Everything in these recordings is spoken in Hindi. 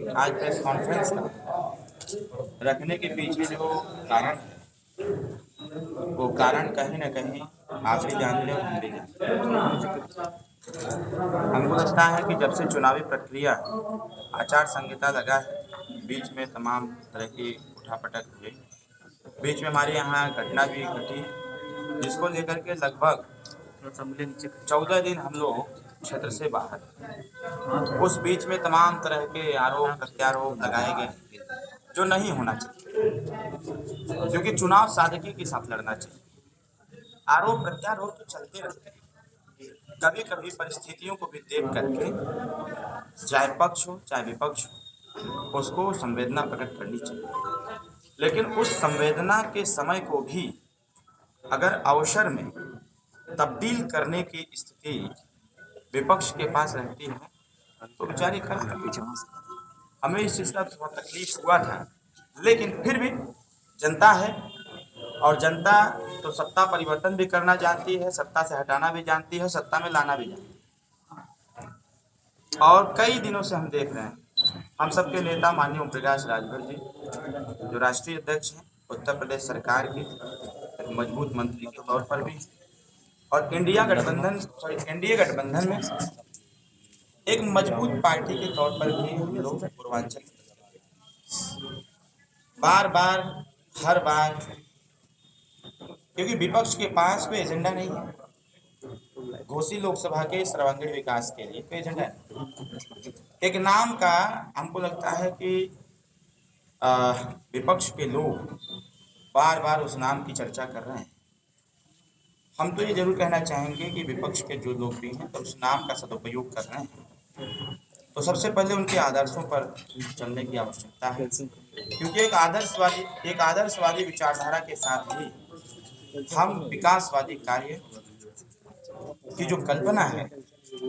आज प्रेस कॉन्फ्रेंस रखने के पीछे जो कारण है वो कारण कहीं ना कहीं आप भी जानते हो, हम भी जानते हैं। हमको लगता है कि जब से चुनावी प्रक्रिया आचार संहिता लगा है, बीच में तमाम तरह की उठापटक हुई, बीच में हमारे यहाँ घटना भी घटी जिसको लेकर के लगभग 14 दिन हम लोग क्षेत्र से बाहर। उस बीच में तमाम तरह के आरोप प्रत्यारोप लगाए गए जो नहीं होना चाहिए, क्योंकि चुनाव सादगी के साथ लड़ना चाहिए। आरोप प्रत्यारोप तो चलते रहते हैं, कभी कभी परिस्थितियों को भी देख करके चाहे पक्ष हो चाहे विपक्ष हो उसको संवेदना प्रकट करनी चाहिए। लेकिन उस संवेदना के समय को भी अगर अवसर में तब्दील करने की स्थिति विपक्ष के पास रहती है तो बेचारी कर हमें इस चीज़ का थोड़ा तकलीफ हुआ था। लेकिन फिर भी जनता है, और जनता तो सत्ता परिवर्तन भी करना जानती है, सत्ता से हटाना भी जानती है, सत्ता में लाना भी जानती है। और कई दिनों से हम देख रहे हैं, हम सबके नेता माननीय ओम प्रकाश राजभर जी जो राष्ट्रीय अध्यक्ष हैं उत्तर प्रदेश सरकार के मजबूत मंत्री के तौर पर भी, और एनडीए गठबंधन में एक मजबूत पार्टी के तौर पर भी हम लोग पूर्वांचल बार बार हर बार, क्योंकि विपक्ष के पास कोई एजेंडा नहीं है घोसी लोकसभा के सर्वांगीण विकास के लिए कोई एजेंडा नहीं। एक नाम का हमको लगता है कि विपक्ष के लोग बार बार उस नाम की चर्चा कर रहे हैं। हम तो ये जरूर कहना चाहेंगे कि विपक्ष के जो लोग भी हैं तो उस नाम का सदुपयोग कर रहे हैं, तो सबसे पहले उनके आदर्शों पर चलने की आवश्यकता है, क्योंकि एक आदर्शवादी विचारधारा के साथ ही हम विकासवादी कार्य की जो कल्पना है,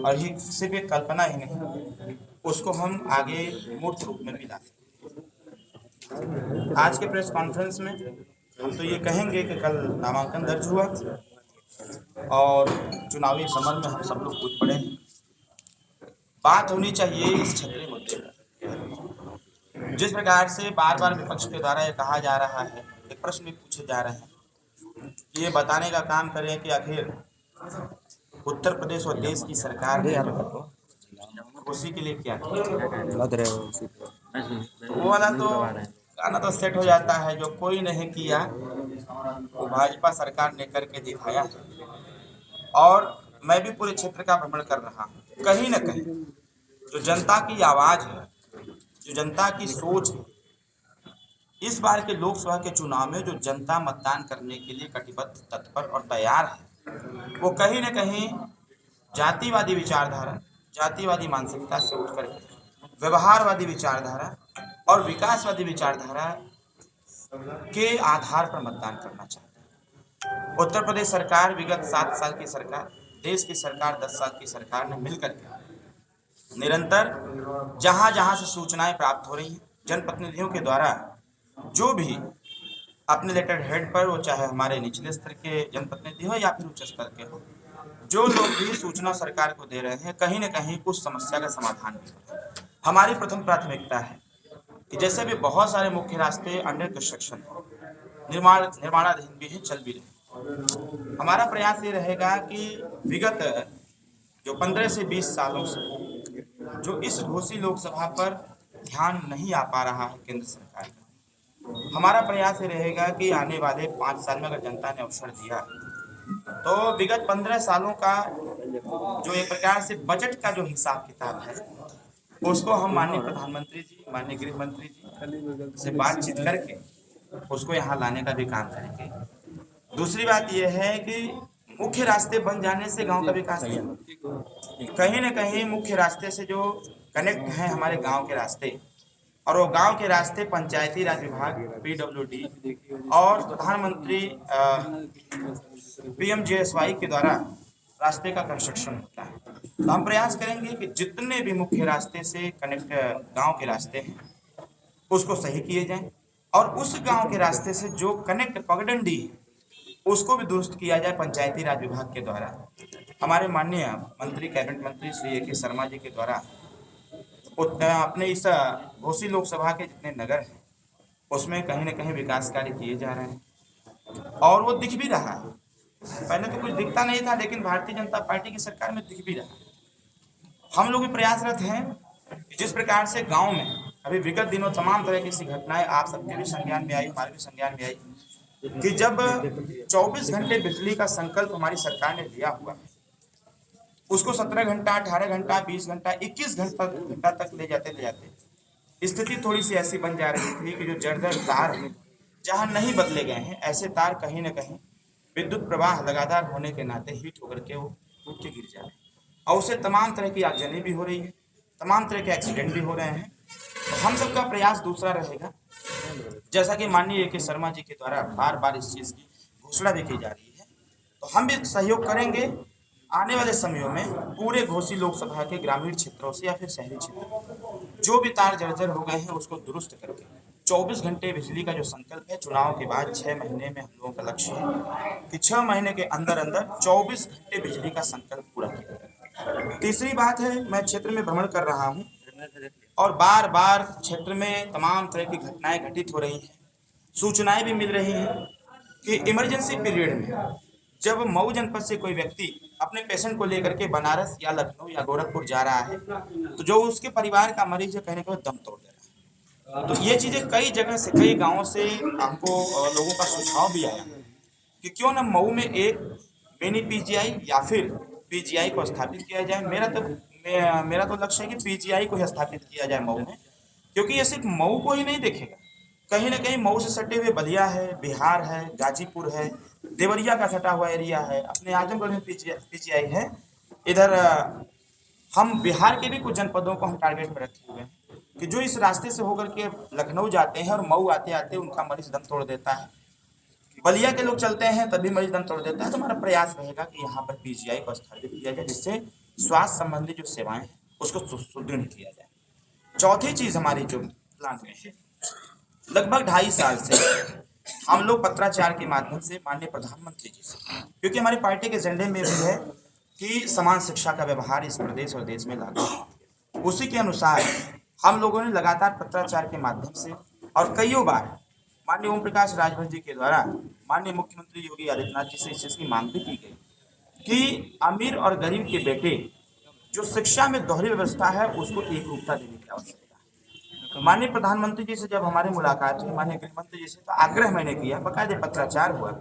और ही सिर्फ एक कल्पना ही नहीं, उसको हम आगे मूर्त रूप में भी ला सकते। आज के प्रेस कॉन्फ्रेंस में हम तो ये कहेंगे कि कल नामांकन दर्ज हुआ और चुनावी समर में हम सब लोग कूद पड़े हैं। बात होनी चाहिए इस क्षेत्रीय मुद्दे पर। जिस प्रकार से बार बार विपक्ष के द्वारा ये कहा जा रहा है, एक प्रश्न भी पूछे जा रहे हैं कि ये बताने का काम करें कि आखिर उत्तर प्रदेश और देश की सरकार ने उसी के लिए क्या किया। तो वो वाला तो गाना तो सेट हो जाता है, जो कोई नहीं किया वो भाजपा सरकार ने करके दिखाया है। और मैं भी पूरे क्षेत्र का भ्रमण कर रहा हूँ, कहीं न कहीं जो जनता की आवाज़ है, जो जनता की सोच है, इस बार के लोकसभा के चुनाव में जो जनता मतदान करने के लिए कटिबद्ध, तत्पर और तैयार है, वो कहीं न कहीं जातिवादी विचारधारा, जातिवादी मानसिकता से उठ कर व्यवहारवादी विचारधारा और विकासवादी विचारधारा के आधार पर मतदान करना चाहते हैं। उत्तर प्रदेश सरकार विगत 7 साल की सरकार, देश की सरकार 10 साल की सरकार ने मिलकर के निरंतर जहां जहां से सूचनाएं प्राप्त हो रही हैं, जनप्रतिनिधियों के द्वारा जो भी अपने लेटर हेड पर, वो चाहे हमारे निचले स्तर के जनप्रतिनिधि हो या फिर उच्च स्तर के हो, जो लोग भी सूचना सरकार को दे रहे हैं, कहीं न कहीं उस समस्या का समाधान भी हो रहा है। हमारी प्रथम प्राथमिकता है कि जैसे भी बहुत सारे मुख्य रास्ते अंडर कंस्ट्रक्शन निर्माणाधीन भी हैं, चल भी रहे, हमारा प्रयास ये रहेगा कि विगत जो 15 से 20 सालों से जो इस घोसी लोकसभा पर ध्यान नहीं आ पा रहा है केंद्र सरकार का, हमारा प्रयास ये रहेगा कि आने वाले 5 साल में अगर जनता ने अवसर दिया तो विगत 15 सालों का जो एक प्रकार से बजट का जो हिसाब किताब है, उसको हम माननीय प्रधानमंत्री जी, माननीय गृह मंत्री जी से बातचीत करके उसको यहाँ लाने का भी काम करेंगे। दूसरी बात यह है कि मुख्य रास्ते बन जाने से गांव का विकास नहीं होगा। कहीं न कहीं मुख्य रास्ते से जो कनेक्ट हैं हमारे गांव के रास्ते, और वो गांव के रास्ते पंचायती राज विभाग, पीडब्ल्यूडी और प्रधानमंत्री पीएमजीएसवाई के द्वारा रास्ते का कंस्ट्रक्शन होता है। तो हम प्रयास करेंगे कि जितने भी मुख्य रास्ते से कनेक्ट गांव के रास्ते हैं उसको सही किए जाएं, और उस गांव के रास्ते से जो कनेक्ट पगडंडी है उसको भी दुरुस्त किया जाए पंचायती राज विभाग के द्वारा। हमारे माननीय मंत्री, कैबिनेट मंत्री श्री ए के शर्मा जी के द्वारा अपने इस घोसी लोकसभा के जितने नगर हैं उसमें कहीं ना कहीं विकास कार्य किए जा रहे हैं और वो दिख भी रहा है। पहले तो कुछ दिखता नहीं था, लेकिन भारतीय जनता पार्टी की सरकार में दिख भी रहा है। हम लोग भी प्रयासरत हैं कि जिस प्रकार से गांव में अभी विगत दिनों तमाम तरह की ऐसी घटनाएं आप सबके भी संज्ञान में आई, हमारे भी संज्ञान में आई कि जब 24 घंटे बिजली का संकल्प हमारी सरकार ने लिया हुआ है, उसको 17 घंटा, 18 घंटा, 20 घंटा, 21 घंटा तक ले जाते स्थिति थोड़ी सी ऐसी बन जा रही थी कि जो जर्जर तार हैं जहां नहीं बदले गए हैं, ऐसे तार कहीं ना कहीं विद्युत प्रवाह लगातार होने के नाते हीट होकर के वो टूट के गिर जा रहे हैं और उससे तमाम तरह की आगजनी भी हो रही है, तमाम तरह के एक्सीडेंट भी हो रहे हैं। तो हम सबका प्रयास दूसरा रहेगा, जैसा कि माननीय ए के शर्मा जी के द्वारा बार बार इस चीज़ की घोषणा भी की जा रही है, तो हम भी सहयोग करेंगे आने वाले समयों में पूरे घोसी लोकसभा के ग्रामीण क्षेत्रों से या फिर शहरी क्षेत्रों जो भी तार जर्जर हो गए हैं उसको दुरुस्त करके 24 घंटे बिजली का जो संकल्प है चुनाव के बाद 6 महीने में हम लोगों का लक्ष्य है कि 6 महीने के अंदर अंदर 24 घंटे बिजली का संकल्प पूरा किया जाए। तीसरी बात है, मैं क्षेत्र में भ्रमण कर रहा हूँ और बार बार क्षेत्र में तमाम तरह की घटनाएं घटित हो रही हैं, सूचनाएं भी मिल रही हैं कि इमरजेंसी पीरियड में जब मऊ जनपद से कोई व्यक्ति अपने पेशेंट को लेकर के बनारस या लखनऊ या गोरखपुर जा रहा है तो जो उसके परिवार का मरीज है कहने को दम तोड़ दे रहा है। तो ये चीजें कई जगह से, कई गांवों से हमको लोगों का सुझाव भी आया कि क्यों ना मऊ में एक मिनी पीजीआई या फिर पीजीआई को स्थापित किया जाए। मेरा तो लक्ष्य है कि पीजीआई को ही स्थापित किया जाए मऊ में, क्योंकि ये सिर्फ मऊ को ही नहीं देखेगा, कहीं ना कहीं मऊ से सटे हुए बलिया है, बिहार है, गाजीपुर है, देवरिया का सटा हुआ एरिया है, अपने आजमगढ़ में पीजीआई है। इधर हम बिहार के भी कुछ जनपदों को हम टारगेट में रखे हुए हैं कि जो इस रास्ते से होकर के लखनऊ जाते हैं और मऊ आते आते उनका मरीज दम तोड़ देता है, बलिया के लोग चलते हैं तभी मरीज दम तोड़ देता है। तो हमारा प्रयास रहेगा कि यहाँ पर पीजीआई को स्थापित किया जाए जिससे स्वास्थ्य संबंधी जो सेवाएं हैं उसको सुदृढ़ किया जाए। चौथी चीज हमारी जो प्लान में है, लगभग 2.5 साल से हम लोग पत्राचार के माध्यम से माननीय प्रधानमंत्री जी से, क्योंकि हमारी पार्टी के एजेंडे में भी है कि समान शिक्षा का व्यवहार इस प्रदेश और देश में लागू है, उसी के अनुसार हम लोगों ने लगातार पत्राचार के माध्यम से और कईयों बार माननीय ओम प्रकाश राजभर जी के द्वारा माननीय मुख्यमंत्री योगी आदित्यनाथ जी से इस चीज़ की मांग भी की गई कि अमीर और गरीब के बेटे जो शिक्षा में दोहरी व्यवस्था है उसको एक रूपता देने की आवश्यकता है। माननीय प्रधानमंत्री जी से जब हमारी मुलाकात हुई, माननीय गृह मंत्री जी से, तो आग्रह मैंने किया, बकायदे पत्राचार हुआ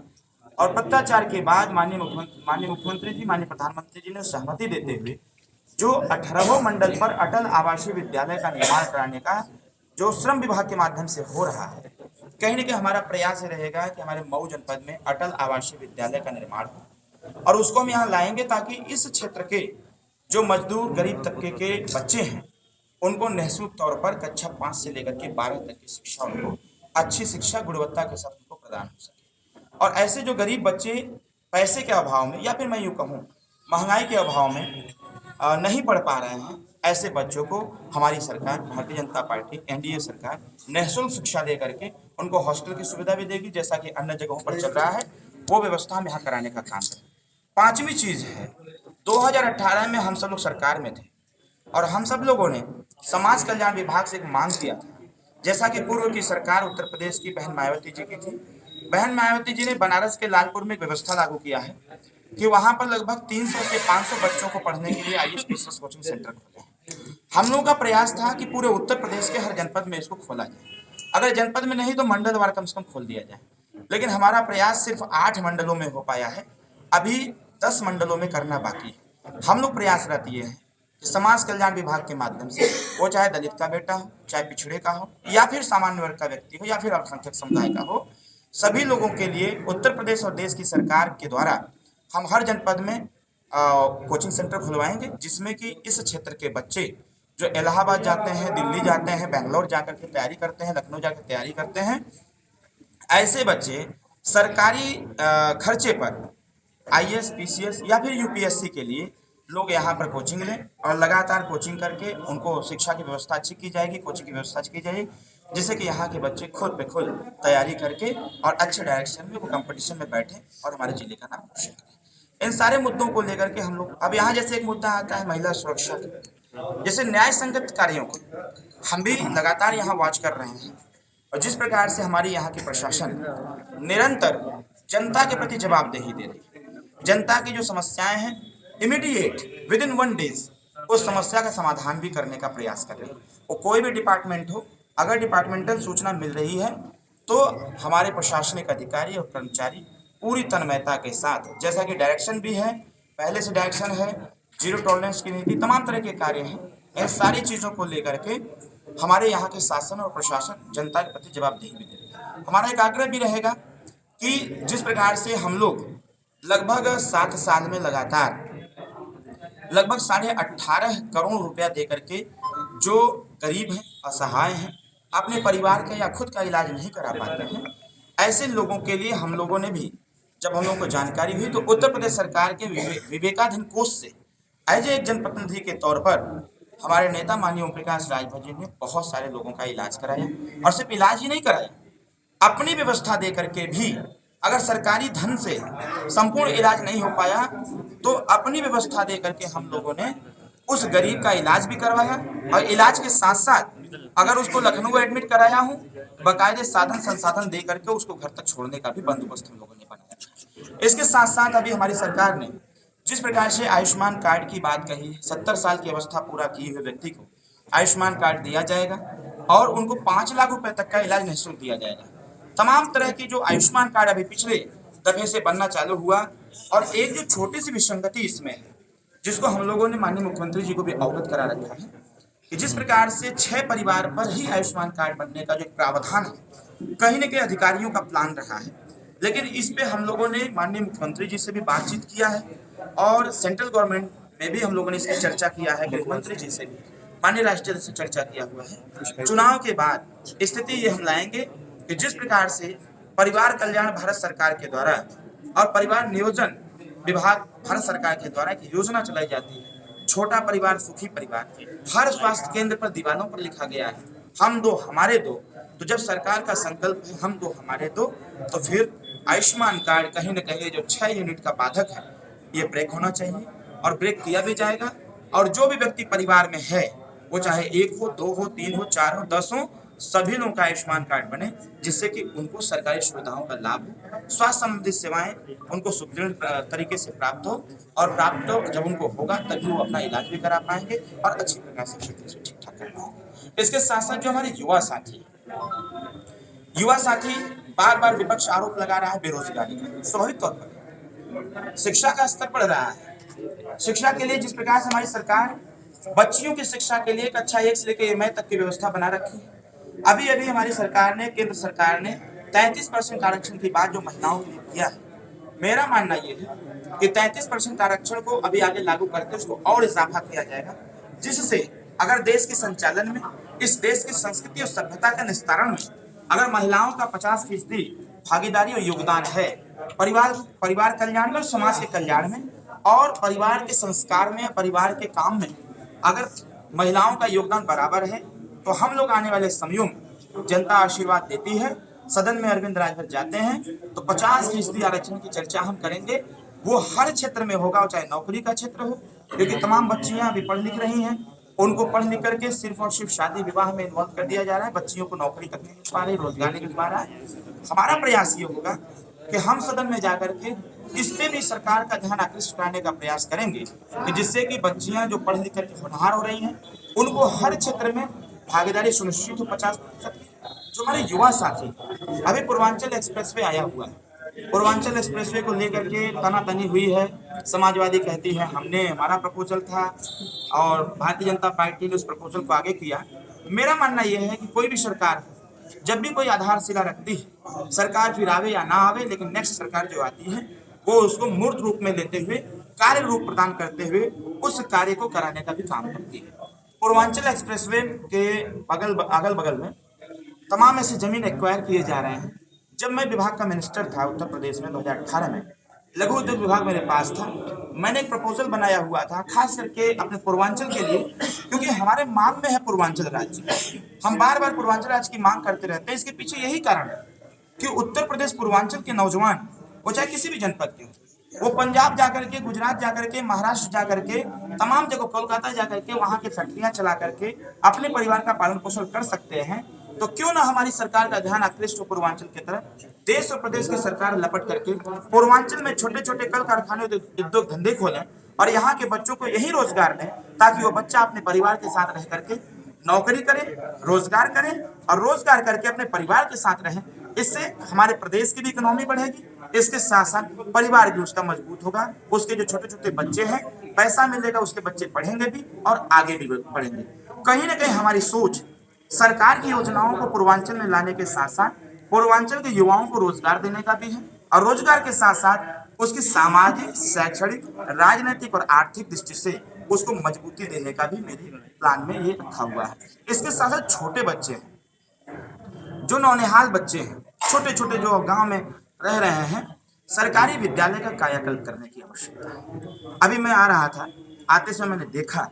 और पत्राचार के बाद माननीय मुख्यमंत्री जी, माननीय प्रधानमंत्री जी ने सहमति देते हुए जो 18वें मंडल पर अटल आवासीय विद्यालय का निर्माण कराने का जो श्रम विभाग के माध्यम से हो रहा है, कहीं ना कहीं हमारा प्रयास ये रहेगा कि हमारे मऊ जनपद में अटल आवासीय विद्यालय का निर्माण हो और उसको हम यहाँ लाएंगे ताकि इस क्षेत्र के जो मजदूर गरीब तबके के बच्चे हैं उनको निःशुल्क तौर पर कक्षा 5 से लेकर के 12 तक की शिक्षा, उनको अच्छी शिक्षा गुणवत्ता के साथ उनको प्रदान हो सके। और ऐसे जो गरीब बच्चे पैसे के अभाव में या फिर मैं यूँ कहूँ महंगाई के अभाव में नहीं पढ़ पा रहे हैं, ऐसे बच्चों को हमारी सरकार भारतीय जनता पार्टी एनडीए सरकार निःशुल्क शिक्षा दे करके उनको हॉस्टल की सुविधा भी देगी, जैसा कि अन्य जगहों पर चल रहा है, वो व्यवस्था हम यहाँ कराने का काम करें। पांचवी चीज है, 2018 में हम सब लोग सरकार में थे और हम सब लोगों ने समाज कल्याण विभाग से एक मांग किया था, जैसा कि पूर्व की सरकार उत्तर प्रदेश की बहन मायावती जी की थी। बहन मायावती जी ने बनारस के लालपुर में एक व्यवस्था लागू किया है कि वहां पर लगभग 300 से 500 बच्चों को पढ़ने के लिए IAS कोचिंग सेंटर खोले हैं। हम लोगों का प्रयास था कि पूरे उत्तर प्रदेश के हर जनपद में इसको खोला जाए, अगर जनपद में नहीं तो मंडलवार कम से कम खोल दिया जाए, लेकिन हमारा प्रयास सिर्फ 8 मंडलों में हो पाया है, अभी 10 मंडलों में करना बाकी है। हम लोग प्रयासरत ये है कि समाज कल्याण विभाग के माध्यम से वो चाहे दलित का बेटा हो, चाहे पिछड़े का हो, या फिर सामान्य वर्ग का व्यक्ति हो, या फिर अल्पसंख्यक समुदाय का हो, सभी लोगों के लिए उत्तर प्रदेश और देश की सरकार के द्वारा हम हर जनपद में कोचिंग सेंटर खुलवाएंगे, जिसमें कि इस क्षेत्र के बच्चे जो इलाहाबाद जाते हैं, दिल्ली जाते हैं, बेंगलोर जाकर के तैयारी करते हैं, लखनऊ जाकर तैयारी करते हैं, ऐसे बच्चे सरकारी खर्चे पर IAS PCS या फिर UPSC के लिए लोग यहाँ पर कोचिंग लें और लगातार कोचिंग करके उनको शिक्षा की व्यवस्था अच्छी की जाएगी, कोचिंग की व्यवस्था अच्छी की जाएगी, जिससे कि यहाँ के बच्चे खुद पे खुद तैयारी करके और अच्छे डायरेक्शन में वो कंपटीशन में बैठे और हमारे जिले का नाम रोशन करें। इन सारे मुद्दों को लेकर के हम लोग अब यहाँ जैसे एक मुद्दा आता है महिला सुरक्षा, जैसे न्याय संगत कार्यों को हम भी लगातार यहाँ वॉच कर रहे हैं, और जिस प्रकार से हमारी यहाँ की प्रशासन निरंतर जनता के प्रति जवाबदेही दे रही है, जनता की जो समस्याएं हैं इमीडिएट विद इन 1 डेज उस समस्या का समाधान भी करने का प्रयास कर रही है। वो कोई भी डिपार्टमेंट हो, अगर डिपार्टमेंटल सूचना मिल रही है तो हमारे प्रशासनिक अधिकारी और कर्मचारी पूरी तन्मयता के साथ, जैसा कि डायरेक्शन भी है, पहले से डायरेक्शन है, जीरो टॉलरेंस की नीति, तमाम तरह के कार्य हैं, इन सारी चीज़ों को लेकर के हमारे यहाँ के शासन और प्रशासन जनता के प्रति जवाबदेही भी दे रही है। हमारा एक आग्रह भी रहेगा कि जिस प्रकार से हम लोग लगभग 7 साल में लगातार लगभग 18.5 करोड़ रुपया दे करके जो गरीब हैं, असहाय हैं, अपने परिवार का या खुद का इलाज नहीं करा पाते हैं, ऐसे लोगों के लिए हम लोगों ने भी, जब हम लोगों को जानकारी हुई तो उत्तर प्रदेश सरकार के विवेकाधीन कोष से एज एक जनप्रतिनिधि के तौर पर हमारे नेता माननीय ओम प्रकाश राजभर जी ने बहुत सारे लोगों का इलाज कराया, और सिर्फ इलाज ही नहीं कराया, अपनी व्यवस्था दे करके भी, अगर सरकारी धन से संपूर्ण इलाज नहीं हो पाया तो अपनी व्यवस्था दे करके हम लोगों ने उस गरीब का इलाज भी करवाया, और इलाज के साथ साथ अगर उसको लखनऊ एडमिट कराया हूँ, बाकायदे साधन संसाधन दे करके उसको घर तक छोड़ने का भी बंदोबस्त हम लोगों ने बनाया। इसके साथ साथ अभी हमारी सरकार ने जिस प्रकार से आयुष्मान कार्ड की बात कही है, 70 साल की अवस्था पूरा किए हुए व्यक्ति को आयुष्मान कार्ड दिया जाएगा और उनको 5 लाख रुपए तक का इलाज निःशुल्क दिया जाएगा। तमाम तरह की जो आयुष्मान कार्ड अभी पिछले दफे से बनना चालू हुआ, और एक जो छोटी सी विसंगति इसमें है, जिसको हम लोगों ने माननीय मुख्यमंत्री जी को भी अवगत करा रखा है, कि जिस प्रकार से 6 परिवार पर ही आयुष्मान कार्ड बनने का जो प्रावधान है, कहीं न कहीं अधिकारियों का प्लान रहा है, लेकिन इस पे हम लोगों ने माननीय मुख्यमंत्री जी से भी बातचीत किया है, और सेंट्रल गवर्नमेंट में भी हम लोगों ने इसकी चर्चा किया है, गृह मंत्री जी से भी, माननीय राष्ट्रीय से चर्चा किया हुआ है। चुनाव के बाद स्थिति ये हम लाएंगे कि जिस प्रकार से परिवार कल्याण भारत सरकार के द्वारा और परिवार नियोजन विभाग भारत सरकार के द्वारा एक योजना चलाई जाती है, छोटा परिवार सुखी परिवार, हर स्वास्थ्य केंद्र पर दीवारों पर लिखा गया है हम दो हमारे दो। तो जब सरकार का संकल्प है हम दो हमारे दो, तो फिर आयुष्मान कार्ड कहीं न कहीं जो 6 यूनिट का बाधक है ये ब्रेक होना चाहिए, और ब्रेक किया भी जाएगा। और जो भी व्यक्ति परिवार में है, वो चाहे 1 हो, 2 हो, 3 हो, 4 हो, 10 हो, सभी लोगों का आयुष्मान कार्ड बने, जिससे कि उनको सरकारी सुविधाओं का लाभ हो, स्वास्थ्य संबंधित सेवाएं उनको सुदृढ़ तरीके से प्राप्त हो, और प्राप्त हो जब उनको होगा तभी वो अपना इलाज भी करा पाएंगे और अच्छी प्रकार से खेती से ठीक ठाक कर पाएंगे। इसके साथ साथ जो हमारे युवा साथी बार बार विपक्ष आरोप लगा रहा है बेरोजगारी का, स्वाभाविक तौर पर शिक्षा का स्तर बढ़ रहा है, शिक्षा के लिए जिस प्रकार से हमारी सरकार बच्चियों की शिक्षा के लिए कक्षा 1 से लेकर MA तक की व्यवस्था बना रखी है। अभी अभी हमारी सरकार ने, केंद्र सरकार ने 33% आरक्षण की बात जो महिलाओं के लिए किया है, मेरा मानना ये है कि 33% आरक्षण को अभी आगे लागू करके उसको और इजाफा किया जाएगा, जिससे अगर देश के संचालन में, इस देश की संस्कृति और सभ्यता के निस्तारण में अगर महिलाओं का 50% भागीदारी और योगदान है, परिवार कल्याण में और समाज के कल्याण में और परिवार के संस्कार में, परिवार के काम में अगर महिलाओं का योगदान बराबर है, तो हम लोग आने वाले समयों में जनता आशीर्वाद देती है, सदन में अरविंद राजभर जाते हैं तो 50% आरक्षण की चर्चा हम करेंगे। वो हर क्षेत्र में होगा, चाहे नौकरी का क्षेत्र हो, क्योंकि तमाम बच्चियां अभी पढ़ लिख रही हैं, उनको पढ़ लिख करके सिर्फ और सिर्फ शादी विवाह में इन्वॉल्व कर दिया जा रहा है, बच्चियों को नौकरी तक नहीं मिल पा रही, रोजगार नहीं मिल पा रहा है। हमारा प्रयास ये होगा कि हम सदन में जाकर के इस पे भी सरकार का ध्यान आकृष्ट कराने का प्रयास करेंगे, कि जिससे कि बच्चियां जो पढ़ लिख करके होनहार हो रही हैं, उनको हर क्षेत्र में भागीदारी सुनिश्चित हो 50%। जो हमारे युवा साथी, अभी पूर्वांचल एक्सप्रेसवे आया हुआ है, पूर्वांचल एक्सप्रेसवे को लेकर के तनातनी हुई है, समाजवादी कहती है हमने, हमारा प्रपोजल था और भारतीय जनता पार्टी ने उस प्रपोजल को आगे किया। मेरा मानना यह है कि कोई भी सरकार जब भी कोई आधारशिला रखती है, सरकार फिर आवे या ना आवे, लेकिन नेक्स्ट सरकार जो आती है वो उसको मूर्त रूप में लेते हुए, कार्य रूप प्रदान करते हुए उस कार्य को कराने का भी काम करती है। पूर्वांचल एक्सप्रेसवे के अगल बगल में तमाम ऐसे जमीन एक्वायर किए जा रहे हैं। जब मैं विभाग का मिनिस्टर था उत्तर प्रदेश में 2018 में, लघु उद्योग विभाग मेरे पास था, मैंने एक प्रपोजल बनाया हुआ था खास करके अपने पूर्वांचल के लिए, क्योंकि हमारे मांग में है पूर्वांचल राज्य, हम बार बार पूर्वांचल राज्य की मांग करते रहते हैं। इसके पीछे यही कारण है कि उत्तर प्रदेश पूर्वांचल के नौजवान, वो चाहे किसी भी जनपद के हो, वो पंजाब जाकर के, गुजरात जाकर के, महाराष्ट्र जाकर के, तमाम जगह, कोलकाता जाकर के वहां के फैक्ट्रियां चला करके अपने परिवार का पालन पोषण कर सकते हैं, तो क्यों ना हमारी सरकार का ध्यान आकृष्ट हो पूर्वांचल की तरफ। देश और प्रदेश की सरकार लपट करके पूर्वांचल में छोटे छोटे कल कारखाने, उद्योग धंधे खोलें और यहाँ के बच्चों को यही रोजगार दें, ताकि वो बच्चा अपने परिवार के साथ रह करके नौकरी करे, रोजगार करे और रोजगार करके अपने परिवार के साथ रहें। इससे हमारे प्रदेश की भी इकोनॉमी बढ़ेगी, इसके साथ साथ परिवार भी उसका मजबूत होगा, उसके जो छोटे छोटे बच्चे हैं पैसा मिलेगा, उसके बच्चे पढ़ेंगे भी और आगे भी बढ़ेंगे। कहीं ना कहीं हमारी सोच सरकार की योजनाओं को पूर्वांचल में लाने के साथ साथ पूर्वांचल के युवाओं को रोजगार देने का भी है, और रोजगार के साथ साथ उसकी सामाजिक, शैक्षणिक, राजनीतिक और आर्थिक दृष्टि से उसको मजबूती देने का भी मेरे प्लान में ये रखा हुआ है। इसके साथ साथ छोटे बच्चे हैं, जो नौनिहाल बच्चे हैं, छोटे छोटे जो गांव में रह रहे हैं, सरकारी विद्यालय का कायाकल्प करने की आवश्यकता है। अभी मैं आ रहा था, आते समय मैंने देखा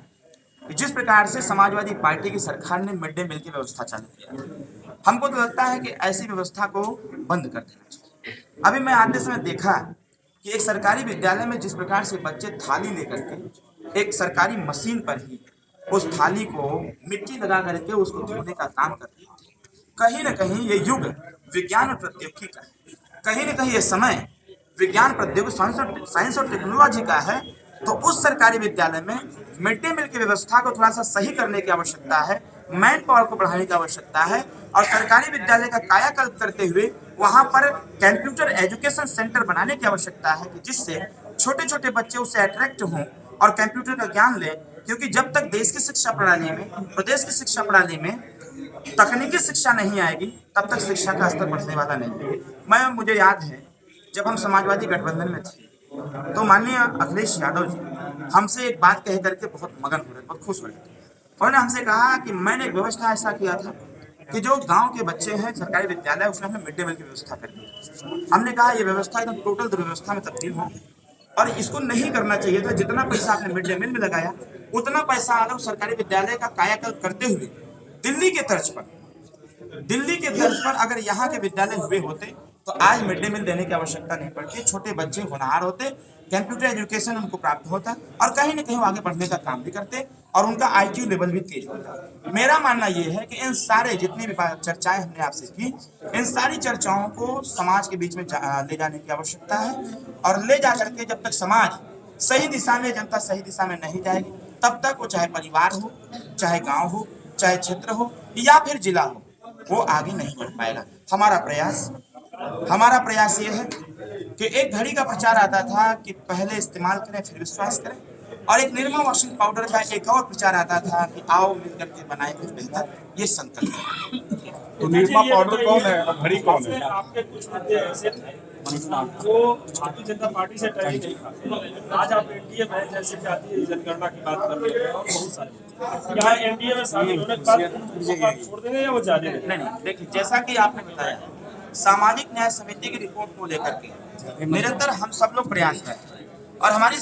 कि जिस प्रकार से समाजवादी पार्टी की सरकार ने मिड डे मील की व्यवस्था चालू किया, हमको तो लगता है कि ऐसी व्यवस्था को बंद कर देना चाहिए। अभी मैं आते समय देखा कि एक सरकारी विद्यालय में जिस प्रकार से बच्चे थाली लेकर के एक सरकारी मशीन पर ही उस थाली को मिट्टी लगा करके उसको धोने का काम कर रहे थे। कहीं ना कहीं ये युग विज्ञान और प्रौद्योगिकी का है, कहीं ना कहीं ये समय विज्ञान, प्रौद्योगिकी, साइंस और टेक्नोलॉजी का है। तो उस सरकारी विद्यालय में मिड डे मील की व्यवस्था को थोड़ा सा सही करने की आवश्यकता है, मैन पावर को बढ़ाने की आवश्यकता है, और सरकारी विद्यालय का कायाकल्प करते हुए वहां पर कंप्यूटर एजुकेशन सेंटर बनाने की आवश्यकता है, कि जिससे छोटे छोटे बच्चे उससे अट्रैक्ट हों और कंप्यूटर का ज्ञान लें। क्योंकि जब तक देश की शिक्षा प्रणाली में, प्रदेश की शिक्षा प्रणाली में तकनीकी शिक्षा नहीं आएगी, तब तक शिक्षा का स्तर बढ़ने वाला नहीं है। मुझे याद है जब हम समाजवादी गठबंधन में थे, तो माननीय अखिलेश यादव जी हमसे एक बात कह करके बहुत मगन हो रहे, बहुत खुश हो रहे थे। उन्होंने हमसे कहा कि मैंने एक व्यवस्था ऐसा किया था कि जो गांव के बच्चे हैं, सरकारी विद्यालय, उसमें हमने मिड डे मील की व्यवस्था कर दी। हमने कहा ये व्यवस्था एकदम टोटल दुर्व्यवस्था में तब्दील होगी और इसको नहीं करना चाहिए था। जितना पैसा आपने मिड डे मील में लगाया, उतना पैसा अगर सरकारी विद्यालय का कायाकल्प करते हुए दिल्ली के तर्ज पर अगर यहाँ के विद्यालय हुए होते, तो आज मिड डे मील देने की आवश्यकता नहीं पड़ती। छोटे बच्चे होनहार होते, कंप्यूटर एजुकेशन उनको प्राप्त होता और कहीं ना कहीं वो आगे बढ़ने का काम भी करते और उनका IQ लेवल भी तेज होता। मेरा मानना ये है कि इन सारे जितनी भी चर्चाएं हमने आपसे की, इन सारी चर्चाओं को समाज के बीच में ले जाने की आवश्यकता है, और ले जा करके जब तक समाज सही दिशा में, जनता सही दिशा में नहीं जाएगी, तब तक वो चाहे परिवार हो, चाहे गाँव हो, चाहे क्षेत्र हो या फिर जिला हो, वो आगे नहीं बढ़ पाएगा। हमारा प्रयास ये है कि एक घड़ी का प्रचार आता था कि पहले इस्तेमाल करें फिर विश्वास करें, और एक निरमा वॉशिंग पाउडर का एक और प्रचार आता था कि आओ मिलकर के बनाएं कुछ बेहतर। ये संकल्प है। तो निरमा पाउडर कौन है और घड़ी कौन है? आपके कुछ मुद्दे ऐसे थे जो भारतीय जनता पार्टी से टैली नहीं खाते। आज आप एनडीए में, जैसे कि आती जनगणना की बात कर रहे हैं और बहुत सारे यहाँ एनडीए में शामिल होने के बाद छोड़ देंगे या वो जाने देंगे? नहीं, देखिए, जैसा कि आपने बताया, सामाजिक न्याय समिति की रिपोर्ट को लेकर के निरंतर हम सब लोग प्रयास कर रहे हैं और हमारी